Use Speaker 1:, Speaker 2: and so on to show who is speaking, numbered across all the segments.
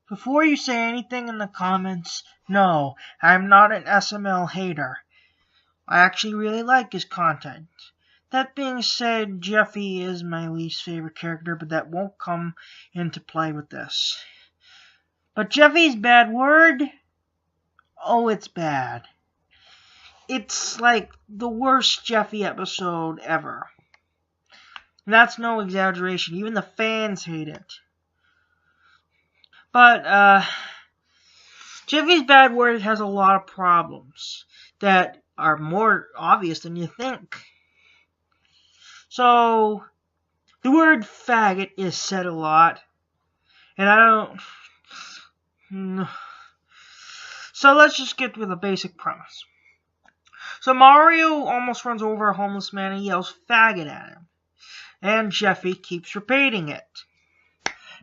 Speaker 1: Before you say anything in the comments, no, I'm not an SML hater. I actually really like his content. That being said, Jeffy is my least favorite character, but that won't come into play with this. But Jeffy's bad word? Oh, it's bad. It's like the worst Jeffy episode ever. And that's no exaggeration. Even the fans hate it. But, Jeffy's bad word has a lot of problems that are more obvious than you think. So, the word faggot is said a lot. And I don't... So let's just get with a basic premise. So Mario almost runs over a homeless man and yells faggot at him. And Jeffy keeps repeating it.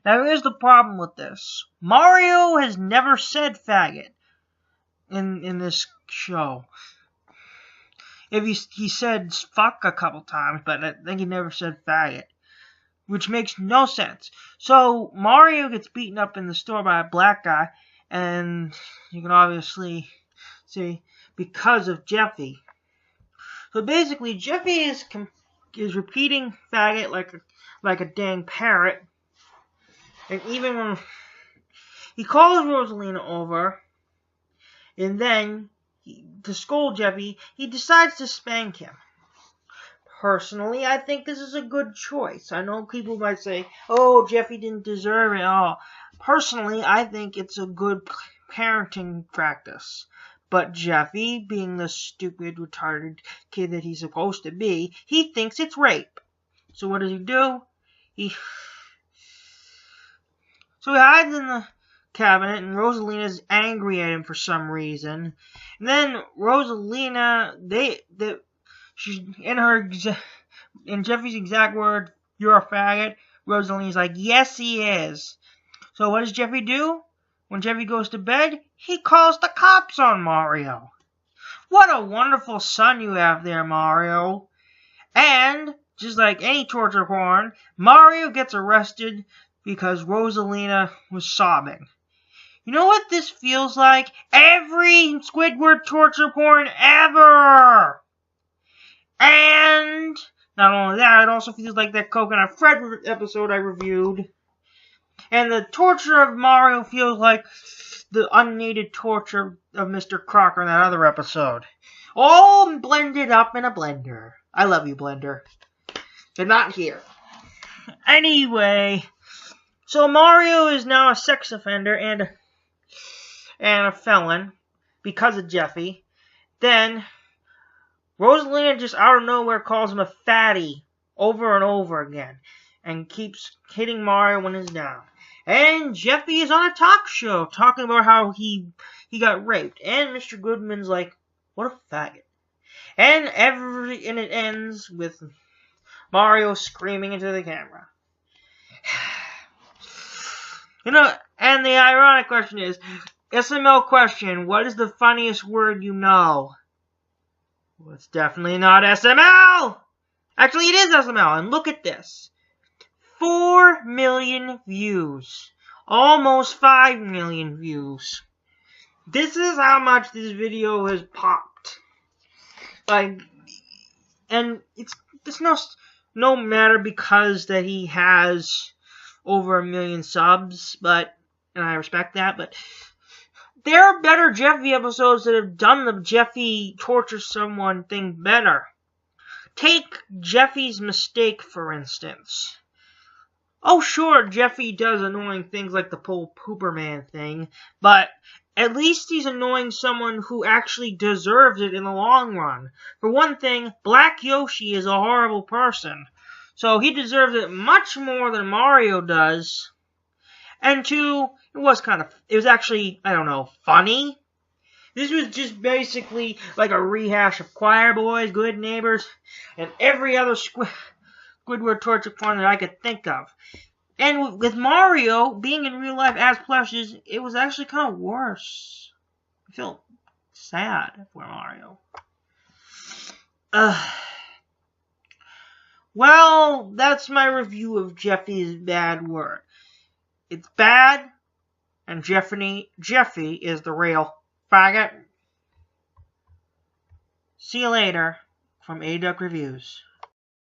Speaker 1: Now here's the problem with this. Mario has never said faggot in this show. If he said fuck a couple times, but I think he never said faggot. Which makes no sense. So Mario gets beaten up in the store by a black guy, and you can obviously see because of Jeffy. So basically, Jeffy is repeating faggot like a dang parrot, and even when he calls Rosalina over, and then to scold Jeffy, he decides to spank him. Personally, I think this is a good choice. I know people might say, oh, Jeffy didn't deserve it all. Personally, I think it's a good parenting practice. But Jeffy, being the stupid, retarded kid that he's supposed to be, he thinks it's rape. So what does he do? He hides in the cabinet, and Rosalina's angry at him for some reason. And then Rosalina, she's in Jeffy's exact word, you're a faggot. Rosalina's like, yes, he is. So what does Jeffy do? When Jeffy goes to bed, he calls the cops on Mario. What a wonderful son you have there, Mario. And, just like any torture porn, Mario gets arrested because Rosalina was sobbing. You know what this feels like? Every Squidward torture porn ever! And not only that, it also feels like that Coconut Fred episode I reviewed. And the torture of Mario feels like the unneeded torture of Mr. Crocker in that other episode. All blended up in a blender. I love you, Blender. They're not here. Anyway, so Mario is now a sex offender and a felon because of Jeffy. Then Rosalina just out of nowhere calls him a fatty over and over again and keeps hitting Mario when he's down. And Jeffy is on a talk show talking about how he got raped. And Mr. Goodman's like, what a faggot. And it ends with Mario screaming into the camera. You know, and the ironic question is, SML question, what is the funniest word you know? Well, it's definitely not SML! Actually, it is SML, and look at this. 4 million views. Almost 5 million views. This is how much this video has popped. Like, and it's no matter because that he has over 1 million subs, and I respect that, but there are better Jeffy episodes that have done the Jeffy torture someone thing better. Take Jeffy's mistake, for instance. Oh, sure, Jeffy does annoying things like the Pole Pooper Man thing, but at least he's annoying someone who actually deserves it in the long run. For one thing, Black Yoshi is a horrible person, so he deserves it much more than Mario does. And two, it was actually, I don't know, funny. This was just basically like a rehash of Choir Boys, Good Neighbors, and every other Squidward torture porn that I could think of. And with Mario being in real life as Plushes, it was actually kind of worse. I feel sad for Mario. Well, that's my review of Jeffy's bad word. It's bad, and Jeffy is the real faggot. See you later from A-Duck Reviews.